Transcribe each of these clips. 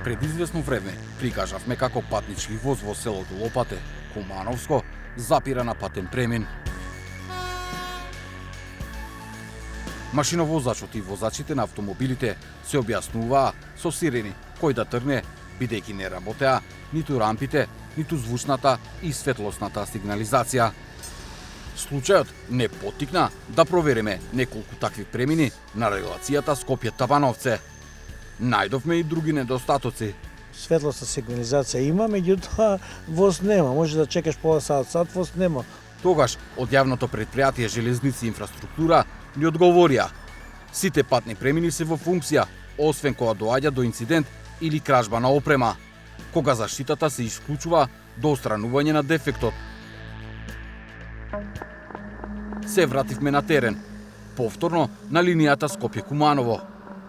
Пред извесно време прикажавме како патнички воз во селото Лопате, Кумановско, запира на патен премин. Машиновозачот и возачите на автомобилите се објаснуваа со сирени кој да тргне, бидејќи не работеа ниту рампите, ниту звучната и светлосната сигнализација. Случајот не поттикна да провериме неколку такви премини на релацијата Скопје-Табановце. Најдовме и други недостатоци. Светлосна сигнализација има, меѓутоа воз нема. Може да чекаш пола сат, воз нема. Тогаш од јавното претпријатие Железници и инфраструктура ни одговорија: сите патни премини се во функција, освен кога доаѓа до инцидент или кражба на опрема, кога заштитата се исклучува до отстранување на дефектот. Се вративме на терен, повторно на линијата Скопје-Куманово,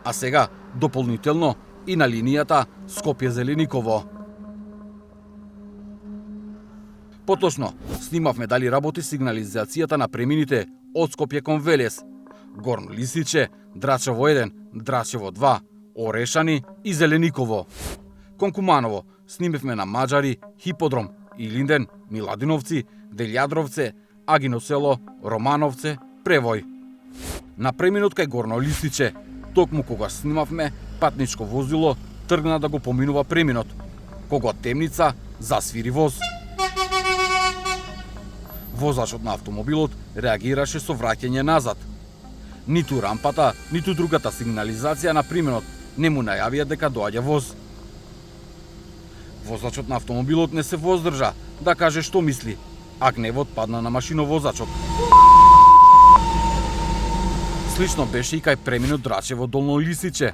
а сега дополнително и на линијата Скопје-Зелениково. Поточно снимавме дали работи сигнализацијата на премините од Скопје кон Велес, Горно Лисиче, Драчево 1, Драчево 2, Орешани и Зелениково. Кон Куманово снимевме на Маџари, Хиподром, Илинден, Миладиновци, Делјадровце, Агино село, Романовце, Превој. На преминот кај Горно Лисиче, токму кога снимавме, патничко возило тргна да го поминува преминот, кога од темница засвири воз. Возачот на автомобилот реагираше со враќање назад. Ниту рампата, ниту другата сигнализација на преминот не му најавија дека доаѓа воз. Возачот на автомобилот не се воздржа да каже што мисли, а гневот падна на машиновозачот. Слично беше и кај преминот Драчево Долно Лисиче.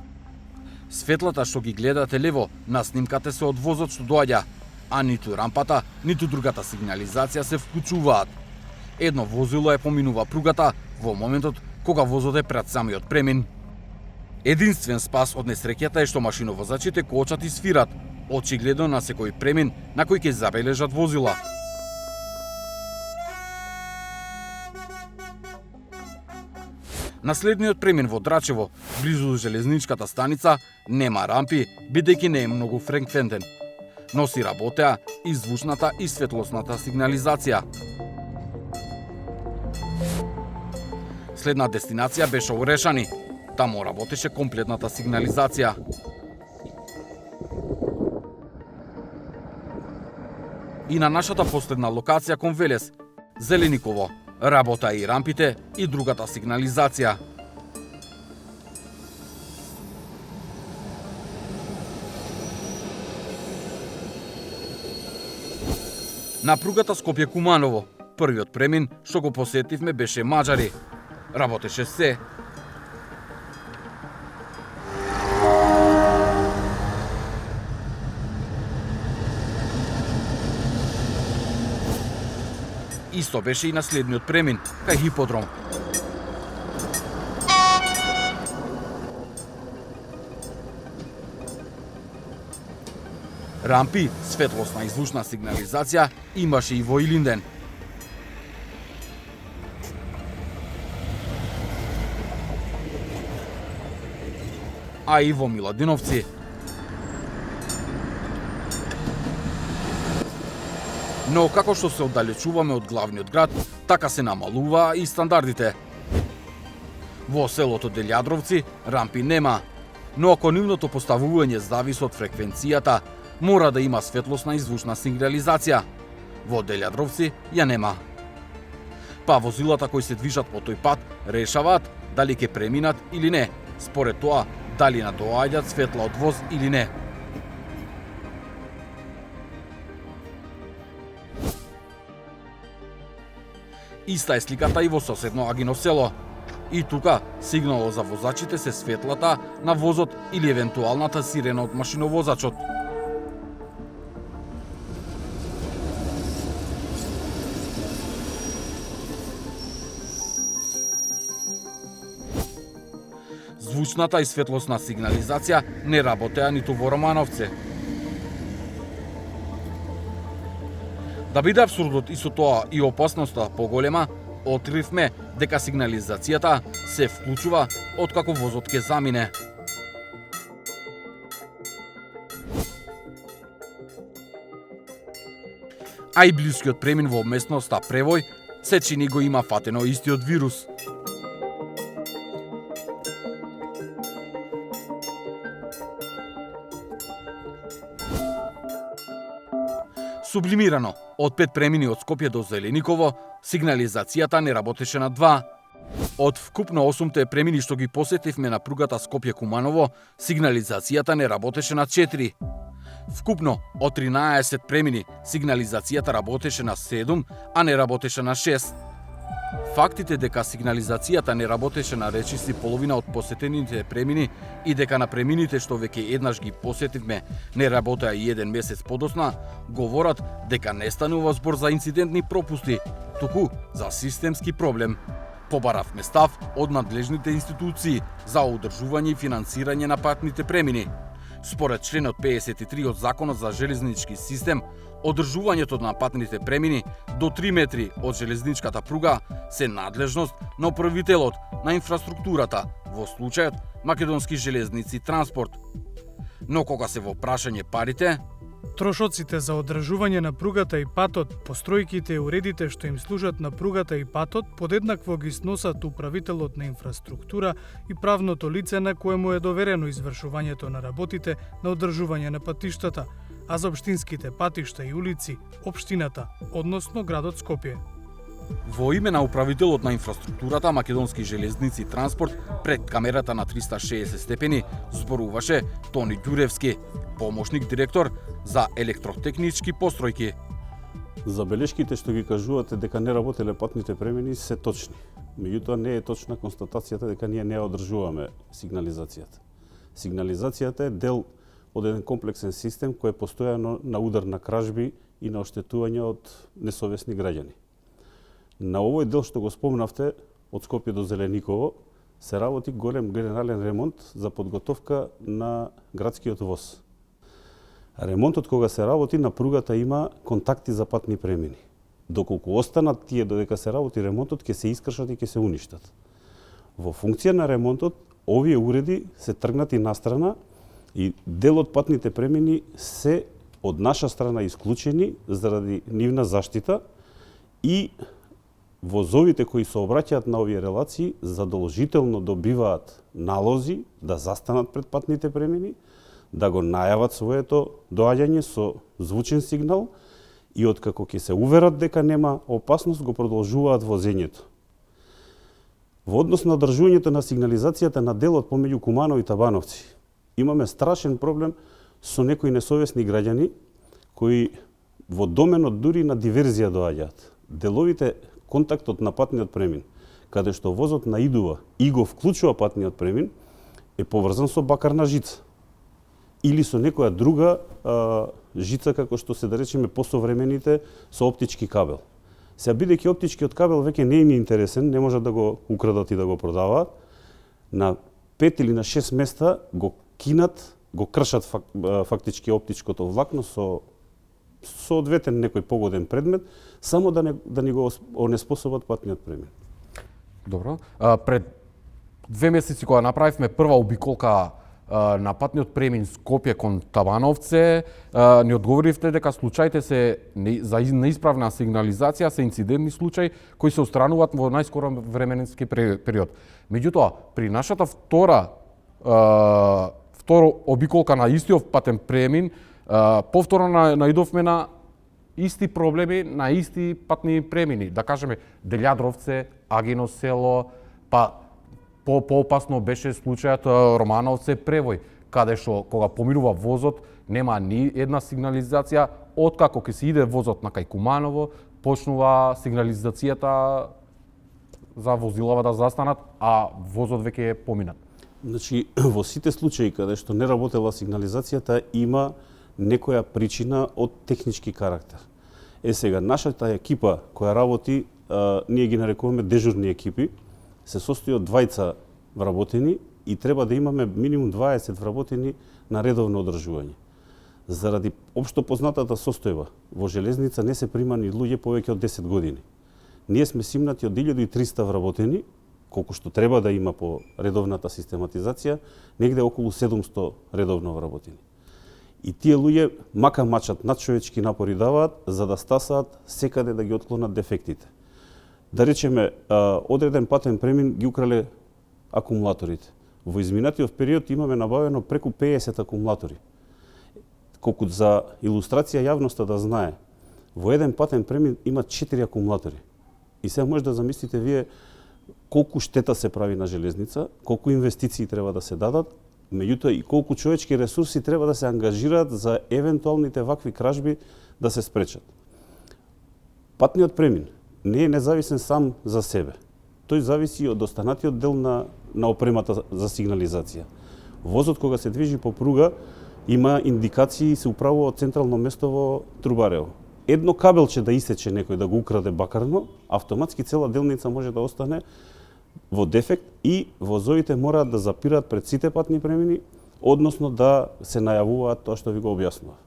Светлата што ги гледате лево на снимката се од возот што доаѓа, а ниту рампата, ниту другата сигнализација се вклучуваат. Едно возило е поминува пругата во моментот кога возот е пред самиот премин. Единствен спас од несреќата е што машиновозачите коочат и свират, очигледно на секој премин на кој ќе забележат возила. На следниот премин во Драчево, близу до железничката станица, нема рампи, бидејќи не е многу фреквентен. Но си работеа и звучната и светлосната сигнализација. Следна дестинација беше Орешани. Таму работеше комплетната сигнализација. И на нашата последна локација кон Велес, Зелениково, работа и рампите и другата сигнализација. На пругата Скопје-Куманово, првиот премин што го посетивме беше Маџари. Работеше се. Исто беше и на следниот премин, кај Хиподром. Рампи, светлосна и звучна сигнализација имаше и во Илинден. А и во Миладиновци. Но како што се оддалечуваме од главниот град, така се намалуваа и стандардите. Во селото Делјадровци рампи нема, но ако нивното поставување зависи од фреквенцијата, мора да има светлосна и звучна сигнализација. Во Делјадровци ја нема. Па возилата кои се движат по тој пат решаваат дали ќе преминат или не, според тоа дали надоаѓаат светла од воз или не. Иста е сликата и во соседно Агино село. И тука сигнало за возачите се светлата на возот или евентуалната сирена од машиновозачот. Звучната и светлосна сигнализација не работеа ниту во Романовце. Да биде абсурдот и со тоа и опасноста поголема, откривме дека сигнализацијата се вклучува откако возот ќе замине. а и блискиот премин во местноста Превој се чини го има фатено истиот вирус. Сублимирано, од 5 премини од Скопје до Зелениково, сигнализацијата не работеше на 2. Од вкупно 8 премини што ги посетивме на пругата Скопје-Куманово, сигнализацијата не работеше на 4. Вкупно од 13 премини, сигнализацијата работеше на 7, а не работеше на 6. Фактите дека сигнализацијата не работеше на речиси половина од посетените премини и дека на премините што веќе еднаш ги посетивме не работеа и 1 месец подоцна, говорат дека не станува збор за инцидентни пропусти, туку за системски проблем. Побаравме став од надлежните институции за одржување и финансирање на патните премини. Според членот 53 од Законот за железнички систем, одржувањето на патните премини до 3 метри од железничката пруга се надлежност на управителот на инфраструктурата, во случајот Македонски железници транспорт. Но кога се во прашање парите, трошоците за одржување на пругата и патот, постројките и уредите што им служат на пругата и патот, подеднакво ги сносат управителот на инфраструктура и правното лице на кое му е доверено извршувањето на работите на одржување на патиштата, а за општинските патишта и улици, општината, односно градот Скопје. Во име на управителот на инфраструктурата Македонски железници транспорт пред камерата на 360 степени зборуваше Тони Ѓуревски, помошник директор за електротехнички постројки. Забелешките што ги кажувате дека не работеле патните премини се точни. Меѓутоа не е точна констатацијата дека ние не одржуваме сигнализацијата. Сигнализацијата е дел од еден комплексен систем кој е постојано на удар на кражби и на оштетување од несовесни граѓани. На овој дел што го спомнавте, од Скопје до Зелениково, се работи голем генерален ремонт за подготовка на градскиот воз. Ремонтот кога се работи на пругата има контакти за патни премини. Доколку останат тие додека се работи ремонтот, ќе се искршат и ќе се уништат. Во функција на ремонтот, овие уреди се тргнати настрана и дел од патните премини се од наша страна исклучени заради нивна заштита и возовите кои се обраќаат на овие релации задолжително добиваат налози да застанат пред патните премини, да го најават своето доаѓање со звучен сигнал и откако ќе се уверат дека нема опасност, го продолжуваат возењето. Во однос на одржувањето на сигнализацијата на делот помеѓу Куманово и Табановци, имаме страшен проблем со некои несовесни граѓани кои во доменот дури на диверзија доаѓаат. Деловите контактот на патниот премин, каде што возот наидува и го вклучува патниот премин, е поврзан со бакарна жица или со некоја друга жица, како што се да речеме посовремените со оптички кабел. Сега бидејќи оптичкиот кабел веќе не им е интересен, не можат да го украдат и да го продаваат, на 5 или на 6 места го кинат, го кршат фактички оптичкото влакно со одветен некој погоден предмет, само да ни го онеспособат патниот премин. Добро. Пред 2 месеци кога направивме прва обиколка на патниот премин Скопје кон Табановце, ни одговоривте дека случаите се за неисправна сигнализација се инцидентни случаи кои се отстрануваат во најскоро временски период. Меѓутоа, при нашата втора обиколка на истиот патен премин, повторно наидовме на исти проблеми, на исти патни премини. Да кажеме, Делјадровце, Агино село, па поопасно беше случајот Романовце Превој, каде што кога поминува возот нема ни една сигнализација, откако ќе се иде возот на кај Куманово, почнува сигнализацијата за возилава да застанат, а возот веќе е поминат. Значи, во сите случаи каде што не работела сигнализацијата има некоја причина од технички карактер. Сега, нашата екипа која работи, ние ги нарекуваме дежурни екипи, се состои од двајца вработени и треба да имаме минимум 20 вработени на редовно одржување. Заради општо познатата состојба, во железница не се примани луѓе повеќе од 10 години. Ние сме симнати од 1300 вработени, колку што треба да има по редовната систематизација, негде околу 700 редовно вработени. И тие луѓе мака мачат, надчовечки напори даваат за да стасаат секаде да ги отклонат дефектите. Да речеме, одреден патен премин ги украле акумулаторите. Во изминатиот период имаме набавено преку 50 акумулатори. Колку за илустрација јавноста да знае, во еден патен премин има 4 акумулатори. И сега може да замислите вие колку штета се прави на железница, колку инвестиции треба да се дадат, меѓутоа и колку човечки ресурси треба да се ангажираат за евентуалните вакви кражби да се спречат. Патниот премин не е независен сам за себе. Тој зависи од останатиот дел на опремата за сигнализација. Возот кога се движи по пруга има индикации и се управува од централно место во Трубарево. Едно кабелче да исече некој да го украде бакарно, автоматски цела делница може да остане во дефект и возовите мораат да запираат пред сите патни премини, односно да се најавуваат тоа што ви го објаснував.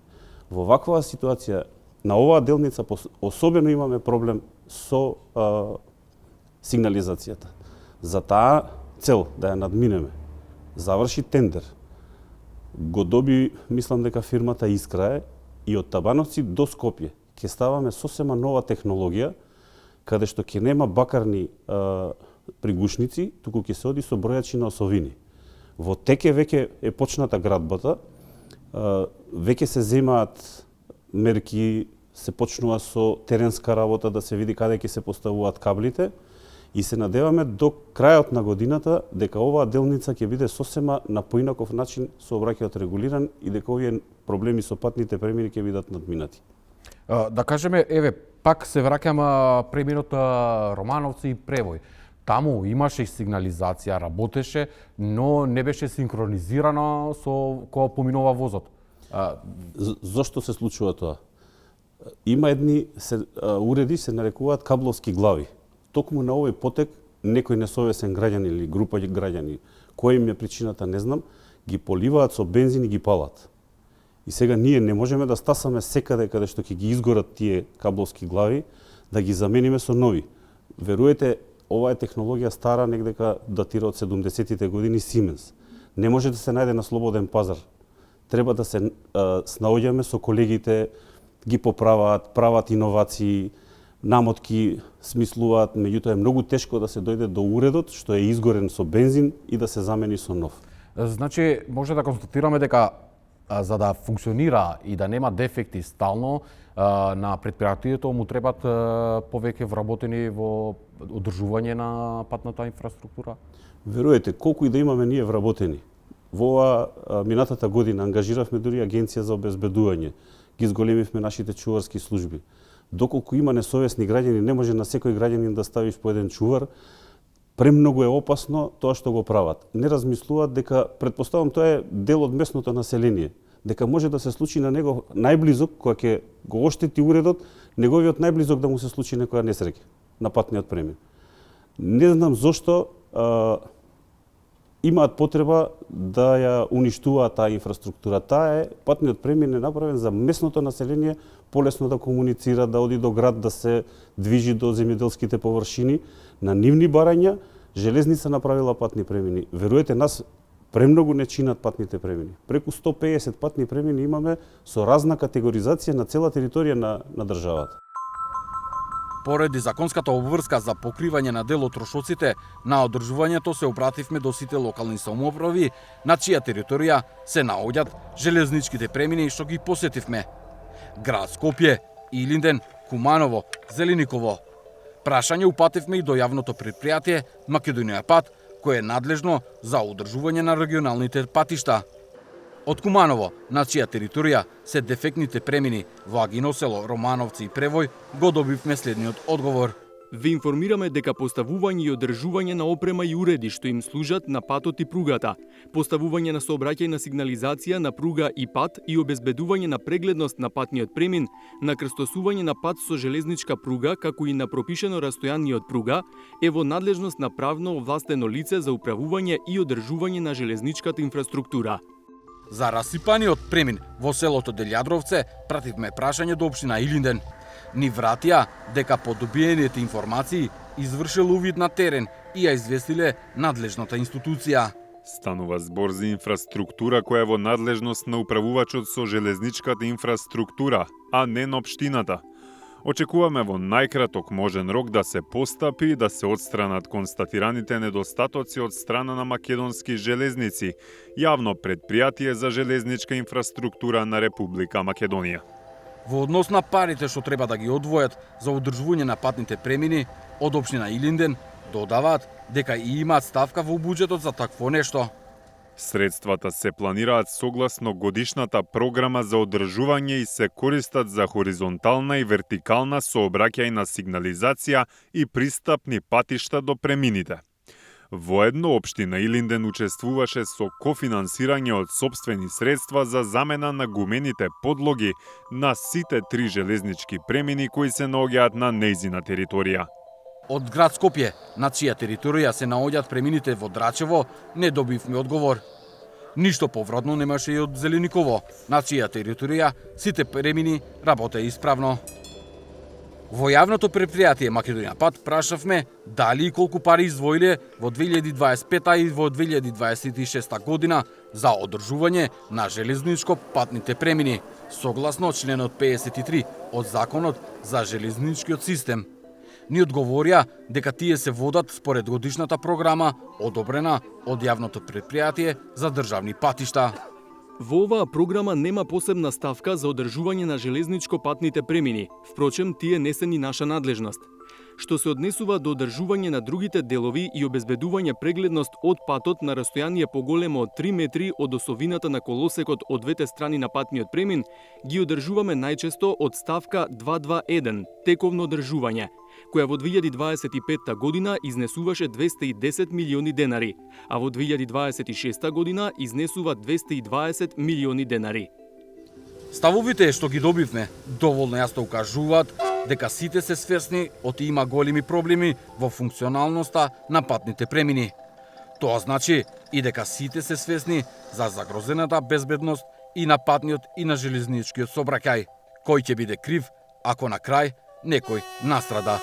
Во ваква ситуација на оваа делница особено имаме проблем со сигнализацијата. За таа цел да ја надминеме, заврши тендер. Го доби, мислам дека фирмата Искра и од Табановци до Скопје ќе ставаме сосема нова технологија, каде што ќе нема бакарни пригушници, туку ќе се оди со бројачи на осовини. Во Теке веќе е почната градбата, веќе се земаат мерки, се почнува со теренска работа да се види каде ќе се поставуваат каблите и се надеваме до крајот на годината дека оваа делница ќе биде сосема на поинаков начин сообраќајот регулиран и дека овие проблеми со патните премини ќе бидат надминати. Да кажеме, еве, пак се враќам преминот Романовци и Превој. Таму имаше и сигнализација, работеше, но не беше синхронизирано со кога поминува возот. Зошто се случува тоа? Има едни уреди се нарекуваат кабловски глави. Токму на овој потек некој несовесен граѓанин или група граѓани, која им е причината не знам, ги поливаат со бензин и ги палат. И сега ние не можеме да стасаме секаде каде што ќе ги изгорат тие кабловски глави, да ги замениме со нови. Веруете, ова е технологија стара, негдека датира од 70-тите години Siemens. Не може да се најде на слободен пазар. Треба да се снаоѓаме со колегите, ги поправаат, прават иновации, намотки смислуваат, меѓутоа е многу тешко да се дојде до уредот што е изгорен со бензин и да се замени со нов. Значи, може да констатираме дека за да функционира и да нема дефекти стално, на предпријатието му требат повеќе вработени во одржување на патната инфраструктура? Веруете, колку и да имаме ние вработени. Во минатата година ангажиравме дури агенција за обезбедување. Ги зголемивме нашите чуварски служби. Доколку има несовесни граѓани, не може на секој граѓанин да ставиш по еден чувар. Премногу е опасно тоа што го прават. Не размислуваат дека, предпоставам, тоа е дел од местното население, дека може да се случи на него најблизок, кога ќе го оштети уредот, неговиот најблизок да му се случи некоја несреќа на патниот премин. Не знам зошто имаат потреба да ја уништуваат таа инфраструктура. Патниот премин е направен за местното население полесно да комуницира, да оди до град, да се движи до земјоделските површини. На нивни барања железница направила патни премини. Веруете, нас премногу не чинат патните премини. Преку 150 патни премини имаме со разна категоризација на цела територија на државата. Поради законската обврска за покривање на дел од трошоците на одржувањето се обративме до сите локални самоуправи на чија територија се наоѓаат железничките премини што ги посетивме. Град Скопје, Илинден, Куманово, Зелениково. Прашање упативме и до јавното предпријатие Македонија пат, кое е надлежно за одржување на регионалните патишта. Од Куманово, на чија територија се дефектните премини во Агино село, Романовци и Превој, го добивме следниот одговор. Ве информираме дека поставување и одржување на опрема и уреди што им служат на патот и пругата, поставување на сообраќајна сигнализација на пруга и пат и обезбедување на прегледност на патниот премин, на крстосување на пат со железничка пруга, како и на пропишено растојание од пруга, е во надлежност на правно овластено лице за управување и одржување на железничката инфраструктура. За расипаниот премин во селото Делјадровце пративме прашање до општина Илинден. Ни вратија дека по добиените информации извршил увид на терен и ја известиле надлежната институција. Станува збор за инфраструктура која е во надлежност на управувачот со железничката инфраструктура, а не на општината. Очекуваме во најкраток можен рок да се постапи и да се отстранат констатираните недостатоци од страна на македонски железници, јавно предпријатие за железничка инфраструктура на Република Македонија. Во однос на парите што треба да ги одвојат за одржување на патните премини, од општина Илинден додаваат дека и имаат ставка во буџетот за такво нешто. Средствата се планираат согласно годишната програма за одржување и се користат за хоризонтална и вертикална сообраќајна сигнализација и пристапни патишта до премините. Воедно, општина Илинден учествуваше со кофинансирање од сопствени средства за замена на гумените подлоги на сите 3 железнички премини кои се наоѓаат на нејзина територија. Од град Скопје, на чија територија се наоѓаат премините во Драчево, не добивме одговор. Ништо повратно немаше и од Зелениково, на чија територија сите премини работеа исправно. Во јавното предпријатие Македонија Пат прашавме дали и колку пари издвоиле во 2025 и во 2026 година за одржување на железничко-патните премини, согласно членот 53 од Законот за железничкиот систем. Ни одговорија дека тие се водат според годишната програма одобрена од јавното предпријатие за државни патишта. Во оваа програма нема посебна ставка за одржување на железничко-патните премини, впрочем тие не се ни наша надлежност. Што се однесува до одржување на другите делови и обезбедување прегледност од патот на растојание поголемо од 3 метри од осовината на колосекот од двете страни на патниот премин, ги одржуваме најчесто од ставка 221, тековно одржување, која во 2025 година изнесуваше 210 милиони денари, а во 2026 година изнесува 220 милиони денари. Ставовите што ги добивме доволно јасно укажуваат дека сите се свесни од има големи проблеми во функционалноста на патните премини. Тоа значи и дека сите се свесни за загрозената безбедност и на патниот и на железничкиот сообраќај, кој ќе биде крив ако на крај некој настрада.